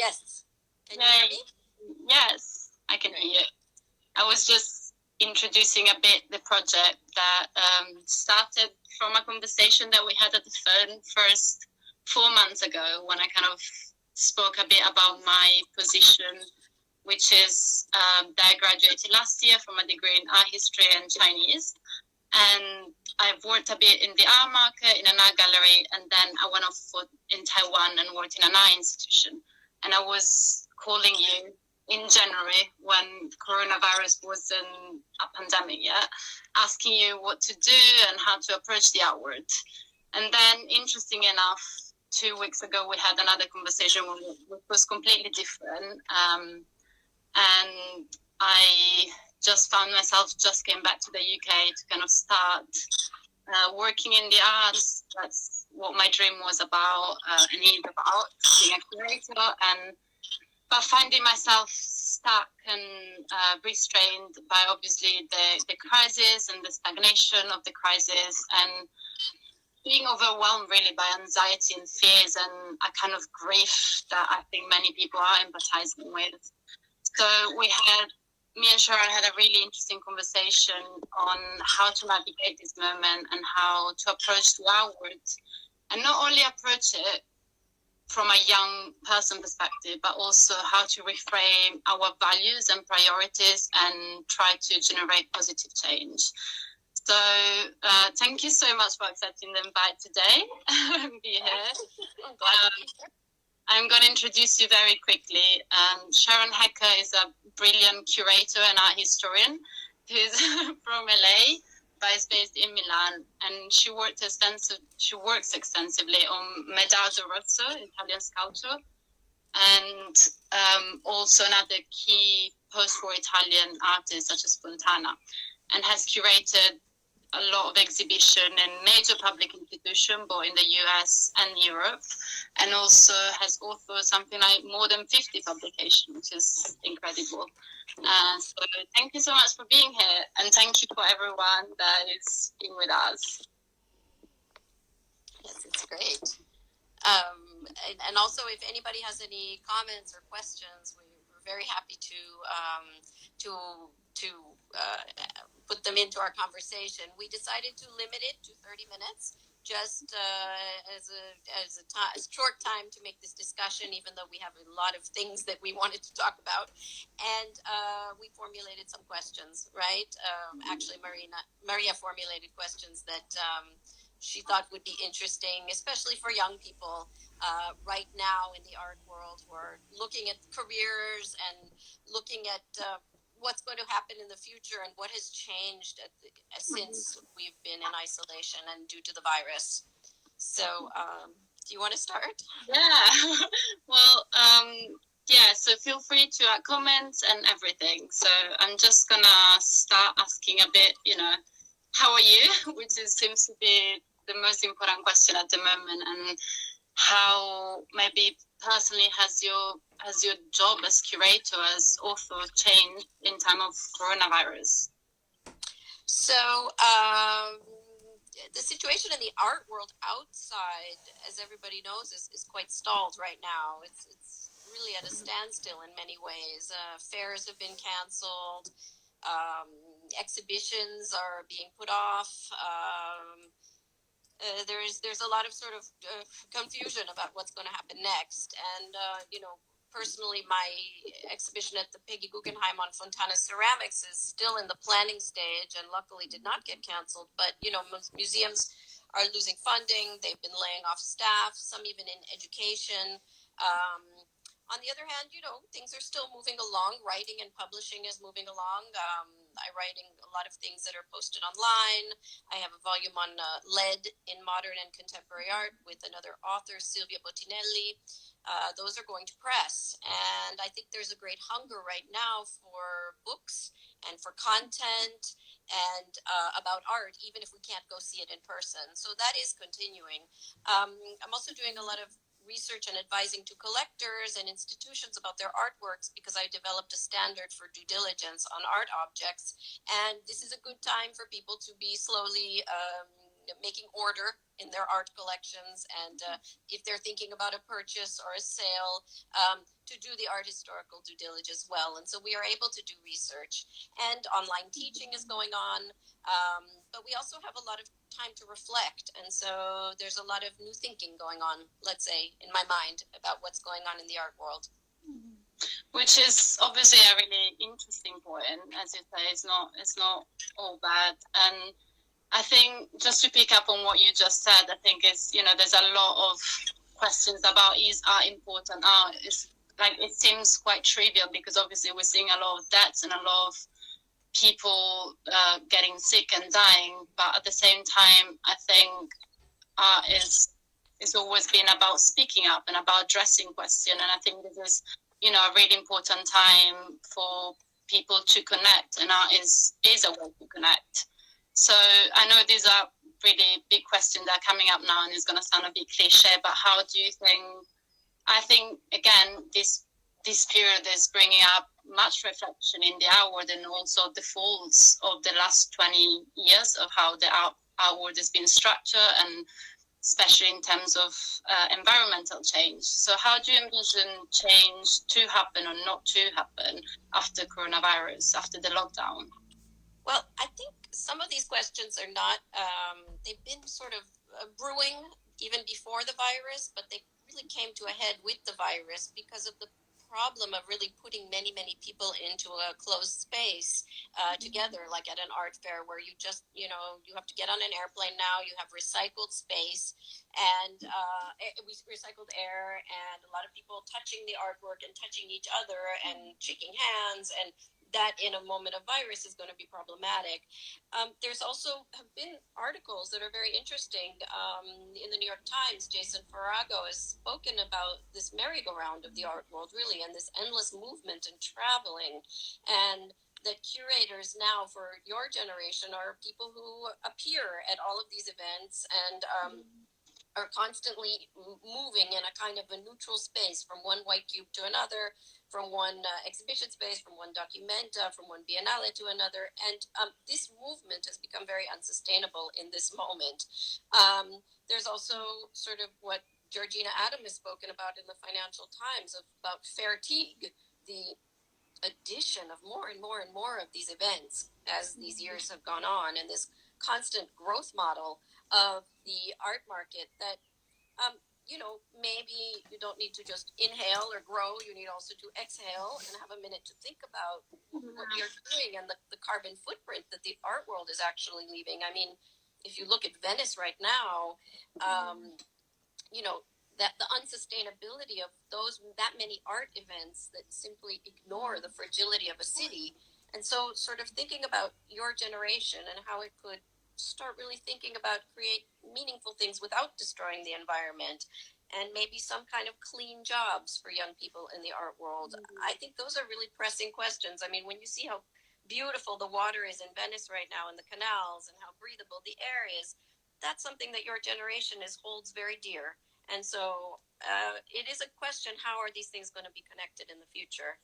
Yes. Can you hear me? Yes, I can hear you. I was just introducing a bit the project that started from a conversation that we had at the first 4 months ago, when I kind of spoke a bit about my position, which is that I graduated last year from a degree in art history and Chinese. And I've worked a bit in the art market, in an art gallery, and then I went off in Taiwan and worked in an art institution. And I was calling you in January, when coronavirus wasn't a pandemic yet, asking you what to do and how to approach the art world. And then, interesting enough, 2 weeks ago we had another conversation which was completely different. And I just found myself, just came back to the UK to kind of start working in the arts. That's what my dream was about and is about, being a curator. But finding myself stuck and restrained by obviously the crisis and the stagnation of the crisis, and being overwhelmed really by anxiety and fears and a kind of grief that I think many people are empathizing with. So me and Sharon had a really interesting conversation on how to navigate this moment and how to approach the outward, and not only approach it from a young person perspective, but also how to reframe our values and priorities and try to generate positive change. So thank you so much for accepting the invite today and be here. I'm glad to be here. I'm going to introduce you very quickly. Sharon Hecker is a brilliant curator and art historian who's from LA, but is based in Milan, and she works extensively on Medardo Rosso, Italian sculpture, and also another key post-war Italian artists such as Fontana, and has curated a lot of exhibition in major public institutions, both in the US and Europe, and also has authored something like more than 50 publications, which is incredible. So thank you so much for being here, and thank you for everyone that is being with us. Yes, it's great. And also, if anybody has any comments or questions, we're very happy to put them into our conversation. We decided to limit it to 30 minutes, just as a short time to make this discussion, even though we have a lot of things that we wanted to talk about. And we formulated some questions, right? Actually, Maria formulated questions that she thought would be interesting, especially for young people right now in the art world, who are looking at careers and looking at what's going to happen in the future and what has changed since we've been in isolation and due to the virus. So do you want to start? Yeah. Well, yeah, so feel free to add comments and everything. So I'm just going to start asking a bit, how are you? Which seems to be the most important question at the moment, and how maybe personally has your job as curator, as author, changed in time of coronavirus? So the situation in the art world outside, as everybody knows, is quite stalled right now. It's really at a standstill in many ways. Fairs have been canceled. Exhibitions are being put off. There's a lot of sort of confusion about what's going to happen next. And, personally, my exhibition at the Peggy Guggenheim on Fontana Ceramics is still in the planning stage and luckily did not get canceled. But, museums are losing funding. They've been laying off staff, some even in education. On the other hand, things are still moving along. Writing and publishing is moving along. I'm writing a lot of things that are posted online. I have a volume on lead in modern and contemporary art with another author, Silvia Bottinelli. Those are going to press. And I think there's a great hunger right now for books and for content and about art, even if we can't go see it in person. So that is continuing. I'm also doing a lot of research and advising to collectors and institutions about their artworks because I developed a standard for due diligence on art objects. And this is a good time for people to be slowly making order in their art collections, and if they're thinking about a purchase or a sale, to do the art historical due diligence well. And so we are able to do research, and online teaching is going on, but we also have a lot of time to reflect, and so there's a lot of new thinking going on, let's say, in my mind, about what's going on in the art world. Which is obviously a really interesting point, as you say, it's not all bad. And I think, just to pick up on what you just said, I think it's, there's a lot of questions about, is art important? Art is like, it seems quite trivial because obviously we're seeing a lot of deaths and a lot of people getting sick and dying, but at the same time, I think art it's always been about speaking up and about addressing questions, and I think this is a really important time for people to connect, and art is a way to connect. So I know these are really big questions that are coming up now, and it's going to sound a bit cliche, but how do you think, I think, again, this period is bringing up much reflection in the art world, and also the faults of the last 20 years of how the art world has been structured, and especially in terms of environmental change. So how do you envision change to happen or not to happen after coronavirus, after the lockdown? Well, I think some of these questions are not, they've been sort of brewing even before the virus, but they really came to a head with the virus because of the problem of really putting many, many people into a closed space together, like at an art fair where you just, you have to get on an airplane now, you have recycled space and recycled air, and a lot of people touching the artwork and touching each other and shaking hands, and that in a moment of virus is going to be problematic. There's also have been articles that are very interesting. In the New York Times, Jason Farago has spoken about this merry-go-round of the art world, really, and this endless movement and traveling. And that curators now for your generation are people who appear at all of these events and are constantly moving in a kind of a neutral space from one white cube to another, from one exhibition space, from one documenta, from one biennale to another. And this movement has become very unsustainable in this moment. There's also sort of what Georgina Adam has spoken about in the Financial Times about fatigue, the addition of more and more and more of these events as these years have gone on, and this constant growth model of the art market that maybe you don't need to just inhale or grow, you need also to exhale and have a minute to think about what you're doing and the carbon footprint that the art world is actually leaving. I mean, if you look at Venice right now, that the unsustainability of that many art events that simply ignore the fragility of a city. And so sort of thinking about your generation and how it could start really thinking about create meaningful things without destroying the environment, and maybe some kind of clean jobs for young people in the art world. I think those are really pressing questions. I mean, when you see how beautiful the water is in Venice right now, in the canals, and how breathable the air is, that's something that your generation holds very dear. And so it is a question, how are these things going to be connected in the future?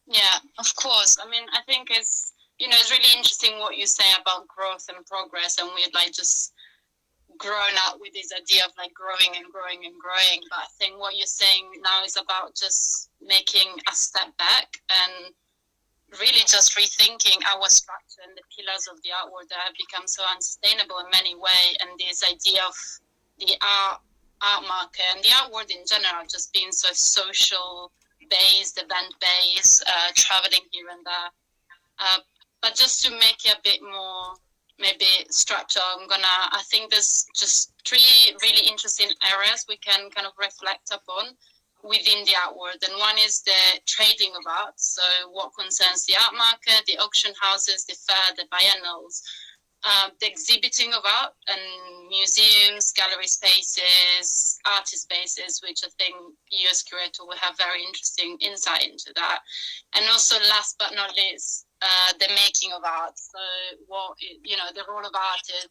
Yeah, of course. I mean, I think it's really interesting what you say about growth and progress, and we'd like just grown up with this idea of like growing and growing and growing. But I think what you're saying now is about just making a step back and really just rethinking our structure and the pillars of the art world that have become so unsustainable in many ways, and this idea of the art market and the art world in general just being so social based, event based, traveling here and there. But just to make it a bit more maybe structure, I think there's just 3 really interesting areas we can kind of reflect upon within the art world. And one is the trading of art, so what concerns the art market, the auction houses, the fair, the biennales, the exhibiting of art and museums, gallery spaces, artist spaces, which I think you as curator will have very interesting insight into that. And also, last but not least, the making of art. So what, the role of artists,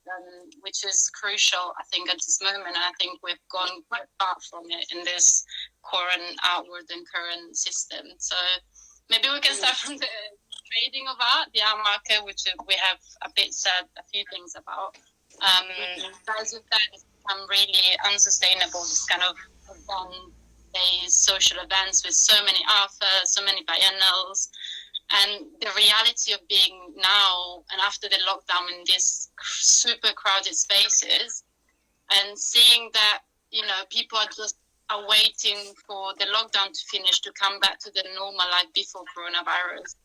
which is crucial, I think, at this moment. And I think we've gone quite far from it in this current art world and current system. So maybe we can start from the trading of art, the art market, which we have a bit said a few things about. But as with that, it's become really unsustainable, this kind of event-based social events with so many authors, so many biennals, and the reality of being now and after the lockdown in these super crowded spaces, and seeing that, you know, people are just are waiting for the lockdown to finish to come back to the normal life before coronavirus,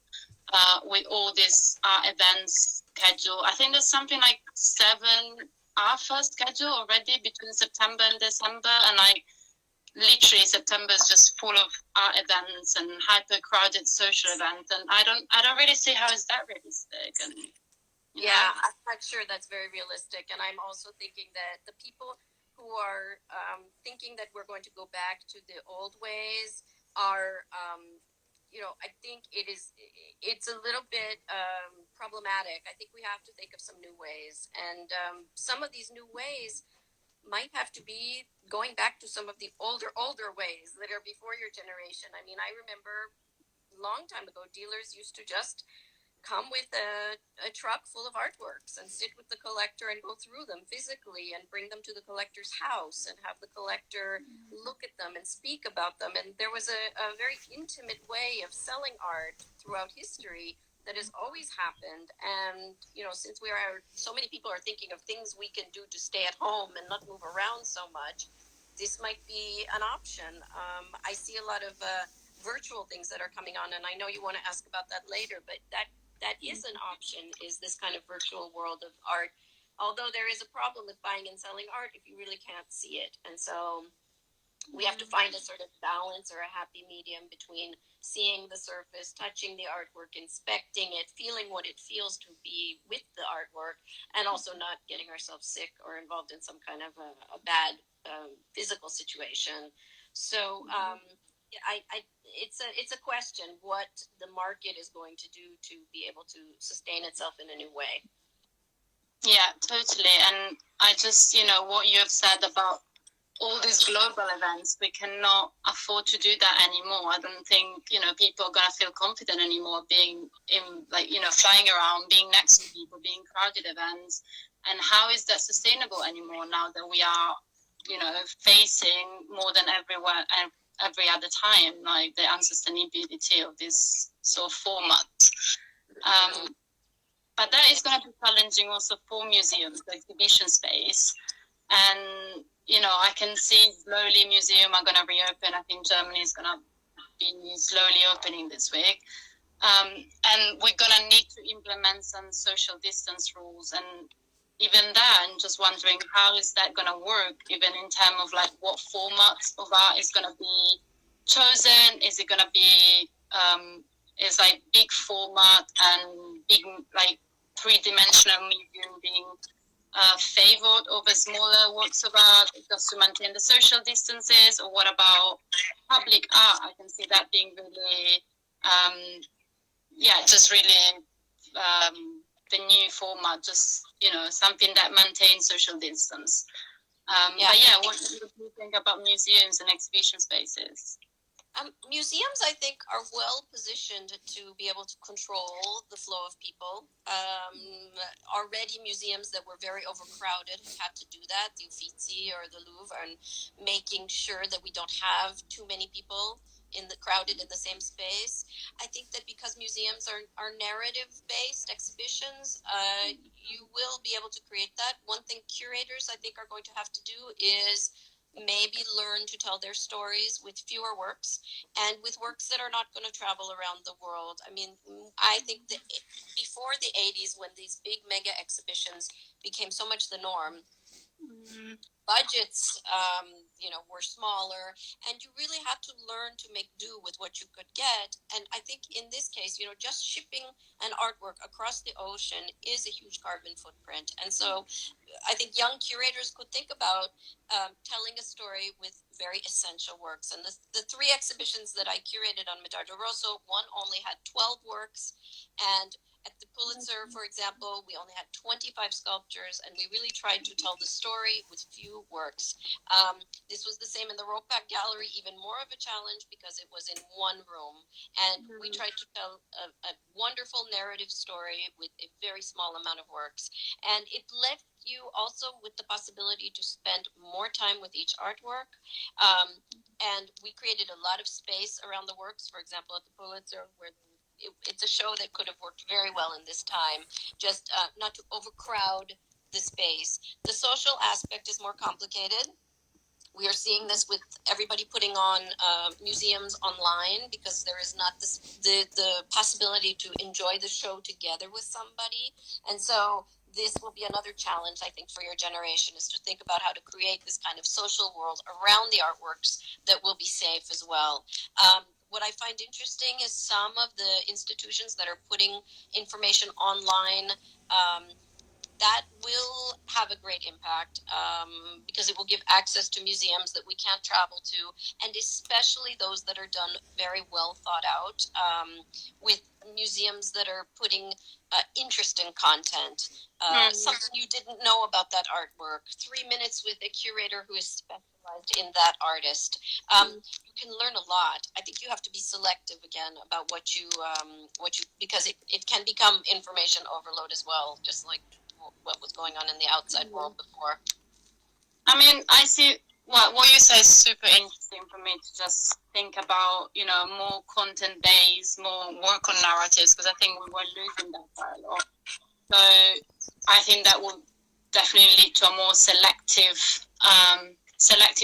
with all these events scheduled. I think there's something like 7 alpha schedule already between September and December, and like literally September is just full of art events and hyper crowded social events, and I don't really see how is that realistic. And yeah, I'm not sure that's very realistic. And I'm also thinking that the people who are thinking that we're going to go back to the old ways are, I think it's a little bit problematic. I think we have to think of some new ways. And some of these new ways might have to be going back to some of the older ways that are before your generation. I mean, I remember a long time ago, dealers used to just come with a truck full of artworks and sit with the collector and go through them physically and bring them to the collector's house and have the collector look at them and speak about them. And there was a very intimate way of selling art throughout history that has always happened. And, since so many people are thinking of things we can do to stay at home and not move around so much, this might be an option. I see a lot of virtual things that are coming on, and I know you want to ask about that later, but that is an option, is this kind of virtual world of art, although there is a problem with buying and selling art if you really can't see it. And so we have to find a sort of balance or a happy medium between seeing the surface, touching the artwork, inspecting it, feeling what it feels to be with the artwork, and also not getting ourselves sick or involved in some kind of a bad physical situation. So it's a question what the market is going to do to be able to sustain itself in a new way. Yeah, totally. And I just, what you have said about all these global events, we cannot afford to do that anymore. I don't think, people are going to feel confident anymore being in, flying around, being next to people, being crowded events. And how is that sustainable anymore now that we are, facing more than every other time, like the unsustainability of this sort of format. But that is going to be challenging also for museums, the exhibition space. And, I can see slowly museums are going to reopen. I think Germany is going to be slowly opening this week. And we're going to need to implement some social distance rules. And even that, I'm just wondering how is that going to work, even in terms of like what format of art is going to be chosen. Is it going to be is like big format and big like three-dimensional medium being favored over smaller works of art just to maintain the social distances? Or what about public art? I can see that being really just really the new format, just something that maintains social distance. But what do you think about museums and exhibition spaces? Museums, I think, are well positioned to be able to control the flow of people. Already, museums that were very overcrowded have had to do that, the Uffizi or the Louvre, and making sure that we don't have too many people crowded in the same space. I think that because museums are narrative-based exhibitions, you will be able to create that. One thing curators, I think, are going to have to do is maybe learn to tell their stories with fewer works and with works that are not going to travel around the world. I mean, I think that before the 80s, when these big mega exhibitions became so much the norm, budgets, were smaller, and you really had to learn to make do with what you could get. And I think in this case, just shipping an artwork across the ocean is a huge carbon footprint. And so I think young curators could think about telling a story with very essential works. And the 3 exhibitions that I curated on Medardo Rosso, one only had 12 works, and At the Pulitzer, for example, we only had 25 sculptures, and we really tried to tell the story with few works. This was the same in the Ropac Gallery, even more of a challenge because it was in one room. And we tried to tell a wonderful narrative story with a very small amount of works. And it left you also with the possibility to spend more time with each artwork. And we created a lot of space around the works. For example, at the Pulitzer, where it's a show that could have worked very well in this time, just not to overcrowd the space. The social aspect is more complicated. We are seeing this with everybody putting on museums online because there is not the possibility to enjoy the show together with somebody. And so this will be another challenge, I think, for your generation, is to think about how to create this kind of social world around the artworks that will be safe as well. What I find interesting is some of the institutions that are putting information online, that will have a great impact because it will give access to museums that we can't travel to, and especially those that are done very well thought out, with museums that are putting interesting content, something you didn't know about that artwork, 3 minutes with a curator who is specialized in that artist. You can learn a lot. I think you have to be selective again about what you because it can become information overload as well, just like what was going on in the outside world before. I mean, I see what you say is super interesting for me to just think about, more content based, more work on narratives, because I think we were losing that quite a lot. So I think that will definitely lead to a more selective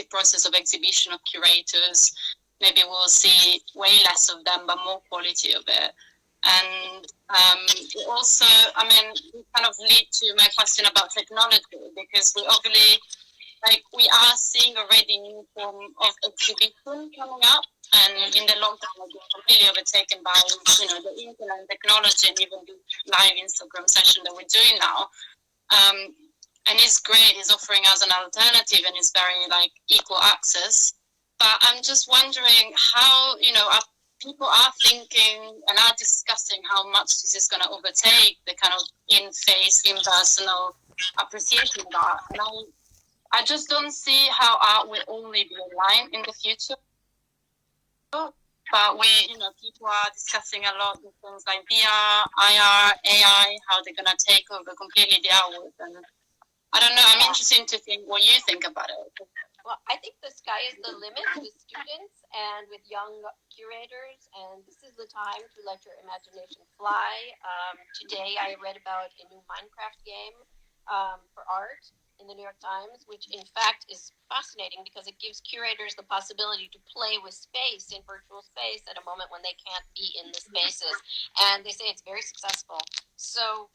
process of exhibition of curators. Maybe we'll see way less of them, but more quality of it. And also, it kind of lead to my question about technology, because we are seeing already new form of exhibition coming up, and in the long term will be completely overtaken by the internet and technology, and even the live Instagram session that we're doing now. And it's great, it's offering us an alternative, and it's very equal access. But I'm just wondering how people are thinking and are discussing how much this is going to overtake the kind of in-face, impersonal appreciation of art. And I just don't see how art will only be online in the future. But people are discussing a lot of things like VR, IR, AI, how they're going to take over completely the art world. And I don't know, I'm interested to think what you think about it. Well, I think the sky is the limit with students and with young curators, and this is the time to let your imagination fly. Today I read about a new Minecraft game for art in the New York Times, which in fact is fascinating because it gives curators the possibility to play with space in virtual space at a moment when they can't be in the spaces. And they say it's very successful. So,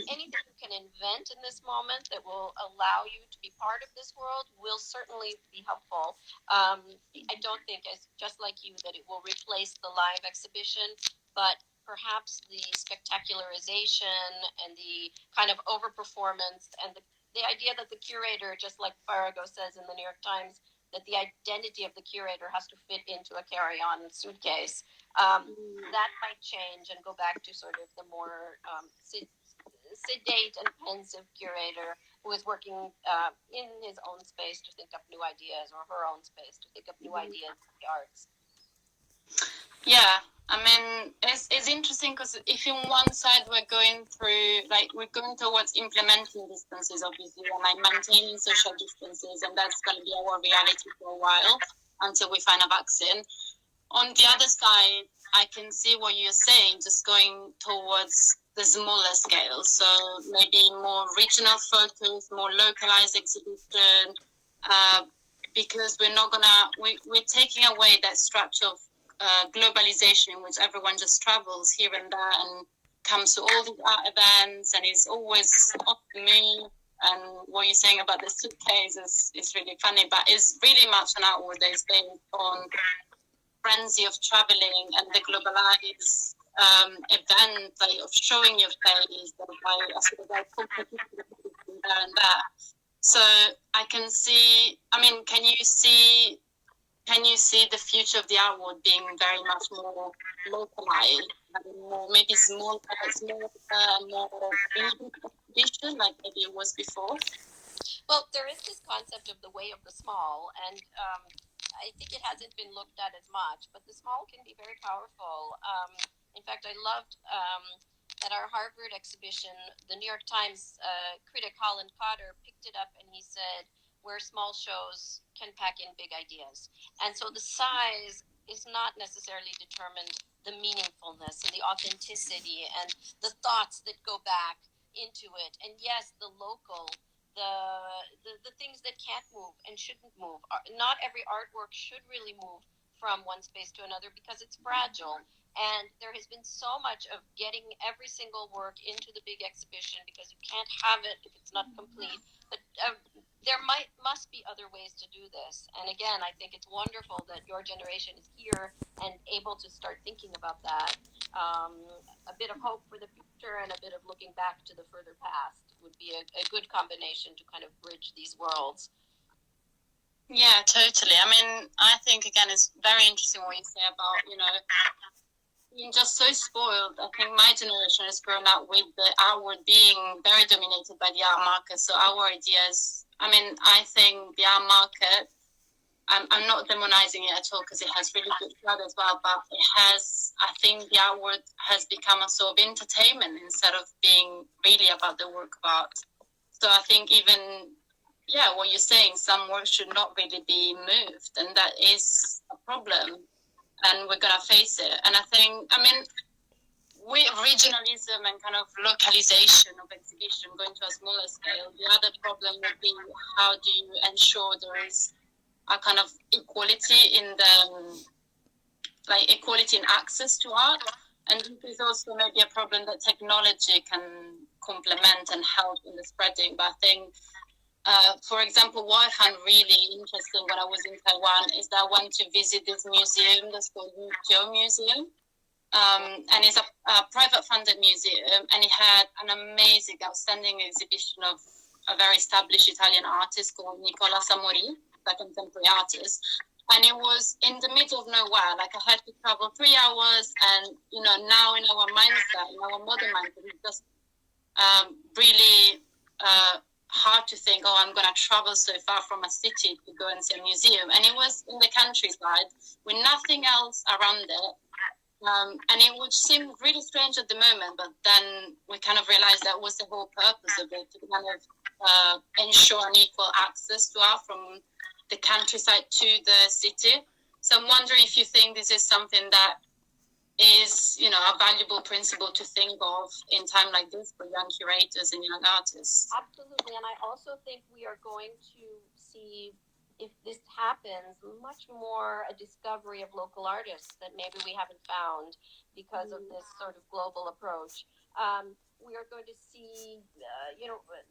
anything you can invent in this moment that will allow you to be part of this world will certainly be helpful. I don't think, just like you, that it will replace the live exhibition, but perhaps the spectacularization and the kind of overperformance and the idea that the curator, just like Farago says in the New York Times, that the identity of the curator has to fit into a carry-on suitcase, that might change and go back to sort of the more sedate and pensive curator who is working in his own space to think up new ideas, or her own space to think up new ideas in the arts. Yeah, it's interesting because if in one side we're going towards implementing distances, obviously, and maintaining social distances, and that's going to be our reality for a while until we find a vaccine. On the other side, I can see what you're saying, just going towards the smaller scale. So maybe more regional focus, more localized exhibition, because we're taking away that structure of globalization in which everyone just travels here and there and comes to all these art events and is always on the move. And what you're saying about the suitcase is really funny, but it's really much an art world that is based on frenzy of traveling and the globalized event of showing your face, competition there and there. So I can see, can you see can you see the future of the art world being very much more localized, more maybe small, more exhibition like maybe it was before? Well, there is this concept of the way of the small, and I think it hasn't been looked at as much, but the small can be very powerful. In fact, I loved at our Harvard exhibition, the New York Times critic Holland Cotter picked it up and he said, where small shows can pack in big ideas. And so the size is not necessarily determined the meaningfulness and the authenticity and the thoughts that go back into it. And yes, the local, the things that can't move and shouldn't move. Not every artwork should really move from one space to another because it's fragile. And there has been so much of getting every single work into the big exhibition because you can't have it if it's not complete. But there must be other ways to do this. And again, I think it's wonderful that your generation is here and able to start thinking about that. A bit of hope for the future and a bit of looking back to the further past would be a good combination to kind of bridge these worlds. Yeah, totally. I mean, I think, again, it's very interesting what you say about, being just so spoiled. I think my generation has grown up with the art world being very dominated by the art market. So our ideas, I mean, I think the art market, I'm not demonizing it at all because it has really good crowd as well, but it has, I think the art world has become a sort of entertainment instead of being really about the work of art. So I think even, what you're saying, some work should not really be moved, and that is a problem. And we're going to face it. And I think, with regionalism and kind of localization of exhibition going to a smaller scale, the other problem would be how do you ensure there is a kind of equality in equality in access to art. And this is also maybe a problem that technology can complement and help in the spreading. But I think, for example, what I found really interesting when I was in Taiwan is that I went to visit this museum that's called Yukio Museum. And it's a private funded museum, and it had an amazing, outstanding exhibition of a very established Italian artist called Nicola Samori, a contemporary artist. And it was in the middle of nowhere. Like, I had to travel 3 hours, and now in our mindset, in our modern mindset, it's just really hard to think, I'm going to travel so far from a city to go and see a museum. And it was in the countryside with nothing else around it. And it would seem really strange at the moment, but then we kind of realized that was the whole purpose of it, to kind of ensure an equal access to art from the countryside to the city. So I'm wondering if you think this is something that is, a valuable principle to think of in time like this for young curators and young artists. Absolutely, and I also think we are going to see, if this happens, much more a discovery of local artists that maybe we haven't found because of this sort of global approach. We are going to see,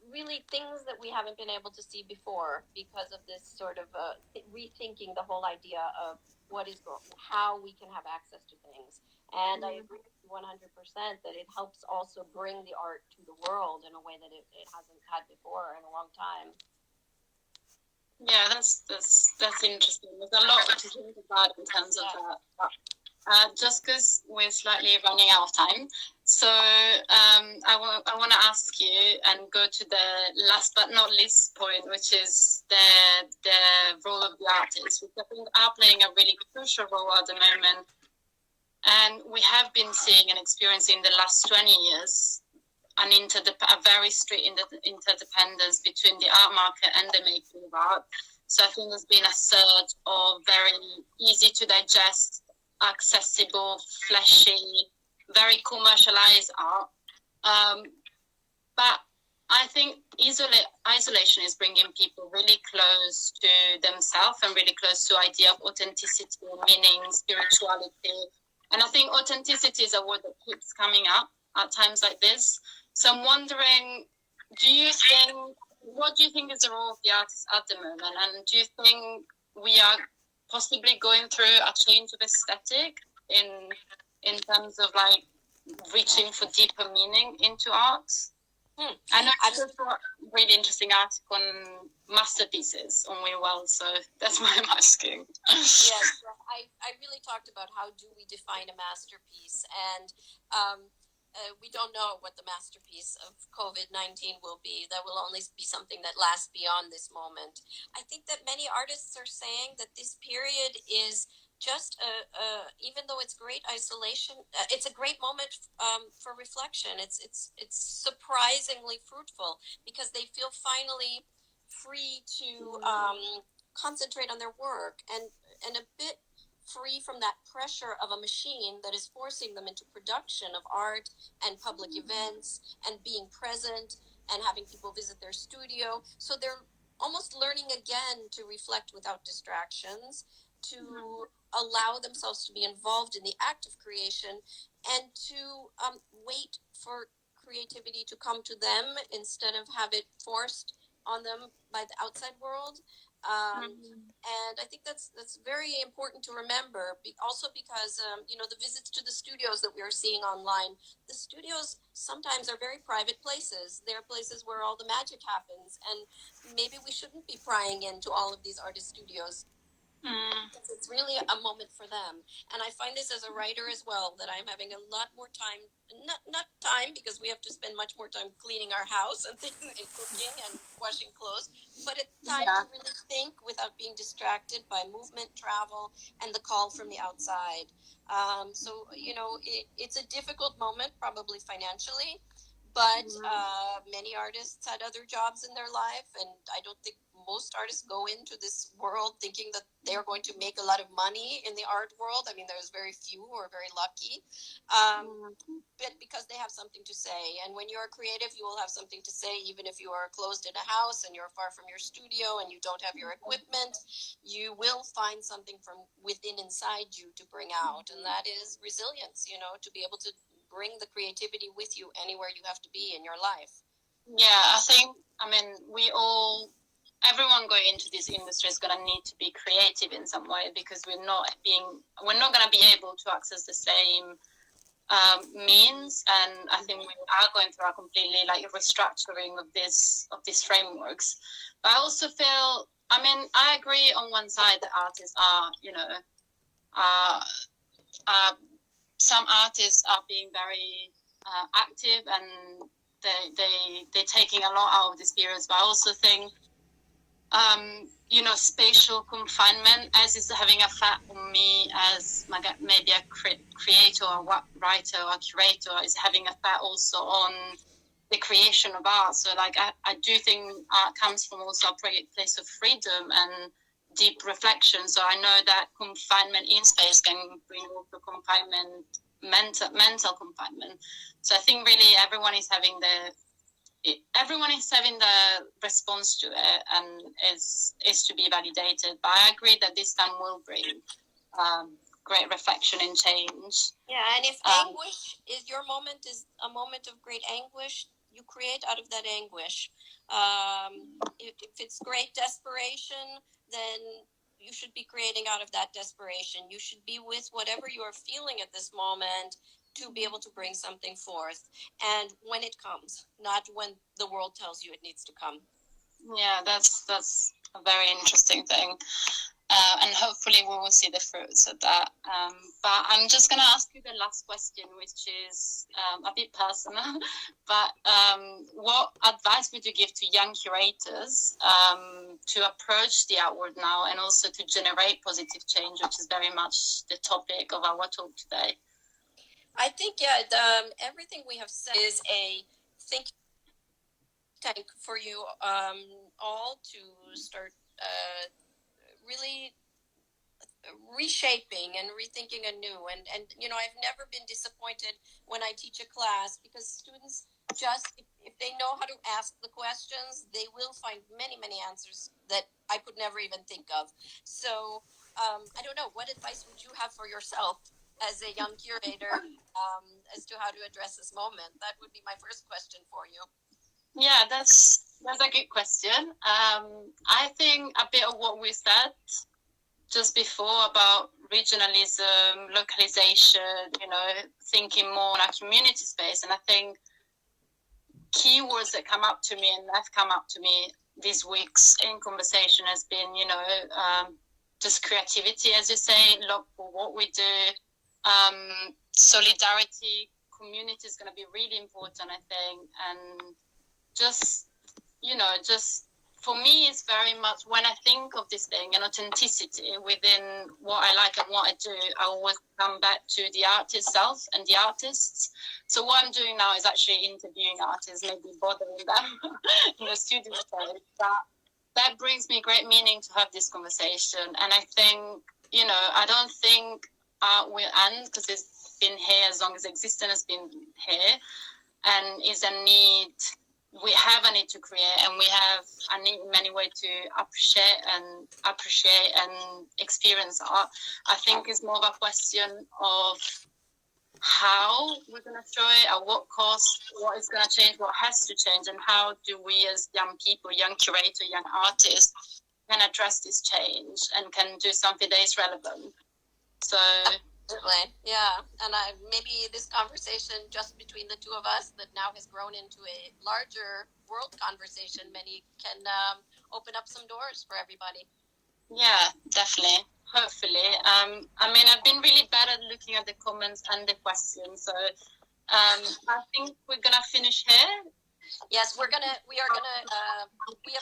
really things that we haven't been able to see before because of this sort of rethinking the whole idea of how we can have access to things. And I agree with you 100% that it helps also bring the art to the world in a way that it hasn't had before in a long time. Yeah, that's interesting. There's a lot to think about in terms of that. Just because we're slightly running out of time, so I want to ask you and go to the last but not least point, which is the role of the artist, which I think are playing a really crucial role at the moment. And we have been seeing and experiencing the last 20 years a very strict interdependence between the art market and the making of art. So I think there's been a surge of very easy to digest, accessible, fleshy, very commercialized art. But I think isolation is bringing people really close to themselves and really close to the idea of authenticity, meaning, spirituality. And I think authenticity is a word that keeps coming up at times like this. So I'm wondering, what do you think is the role of the artist at the moment? And do you think we are possibly going through a change of aesthetic in terms of reaching for deeper meaning into art? I know you just wrote a really interesting article on masterpieces on Wheel Well, so that's why I'm asking. Yes, I really talked about how do we define a masterpiece, and we don't know what the masterpiece of COVID-19 will be. That will only be something that lasts beyond this moment. I think that many artists are saying that this period is just even though it's great isolation, it's a great moment for reflection. It's surprisingly fruitful because they feel finally free to concentrate on their work and a bit free from that pressure of a machine that is forcing them into production of art and public events and being present and having people visit their studio. So they're almost learning again to reflect without distractions, to allow themselves to be involved in the act of creation, and to wait for creativity to come to them instead of have it forced on them by the outside world. And I think that's very important to remember. Also because the visits to the studios that we are seeing online, the studios sometimes are very private places. They're places where all the magic happens, and maybe we shouldn't be prying into all of these artist studios. Because it's really a moment for them. And I find this as a writer as well, that I'm having a lot more time, not time because we have to spend much more time cleaning our house and cooking and washing clothes, but it's time to really think without being distracted by movement, travel, and the call from the outside. So it's a difficult moment, probably financially, but many artists had other jobs in their life, and I don't think most artists go into this world thinking that they're going to make a lot of money in the art world. I mean, there's very few who are very lucky, but because they have something to say. And when you're creative, you will have something to say, even if you are closed in a house and you're far from your studio and you don't have your equipment, you will find something from within inside you to bring out. And that is resilience, to be able to bring the creativity with you anywhere you have to be in your life. Yeah, everyone going into this industry is going to need to be creative in some way, because we're not going to be able to access the same means, and I think we are going through a completely restructuring of these frameworks. But I also feel, I agree on one side that artists are some artists are being very active, and they're taking a lot out of this period. But I also think spatial confinement as is having effect on me as maybe a creator or writer or curator, is having effect also on the creation of art. So I do think art comes from also a place of freedom and deep reflection. So I know that confinement in space can bring also confinement, mental confinement. So I think really everyone is having the response to it, and is to be validated. But I agree that this time will bring great reflection and change. Yeah, and if anguish is your moment, is a moment of great anguish, you create out of that anguish. If it's great desperation, then you should be creating out of that desperation. You should be with whatever you are feeling at this moment to be able to bring something forth, and when it comes, not when the world tells you it needs to come. Yeah, that's a very interesting thing, and hopefully we will see the fruits of that. But I'm just going to ask you the last question, which is a bit personal, but what advice would you give to young curators to approach the art world now, and also to generate positive change, which is very much the topic of our talk today? I think, everything we have said is a think tank for you all to start really reshaping and rethinking anew. And I've never been disappointed when I teach a class, because students just, if they know how to ask the questions, they will find many, many answers that I could never even think of. So I don't know, what advice would you have for yourself as a young curator as to how to address this moment? That would be my first question for you. Yeah, that's a good question. I think a bit of what we said just before about regionalism, localization, thinking more on a community space. And I think keywords that come up to me and have come up to me these weeks in conversation has been, just creativity, as you say, love for what we do, solidarity, community is going to be really important, I think, and just for me, it's very much when I think of this thing and authenticity within what I like and what I do, I always come back to the art itself and the artists. So what I'm doing now is actually interviewing artists, maybe bothering them in the studio stage. But that brings me great meaning to have this conversation. And I think, I don't think art will end because it's been here as long as existence has been here, and is a need. We have a need to create, and we have a need in many ways to appreciate and experience art. I think it's more of a question of how we're going to show it, at what cost, what is going to change, what has to change, and how do we as young people, young curator, young artists, can address this change and can do something that is relevant. So absolutely, yeah. And maybe this conversation just between the two of us that now has grown into a larger world conversation, many can open up some doors for everybody. Yeah, definitely. Hopefully. I've been really bad at looking at the comments and the questions, so I think we're gonna finish here. Yes, we have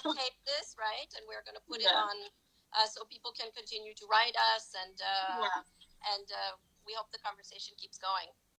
taped this, right? And we're gonna put it on so people can continue to write us, and we hope the conversation keeps going.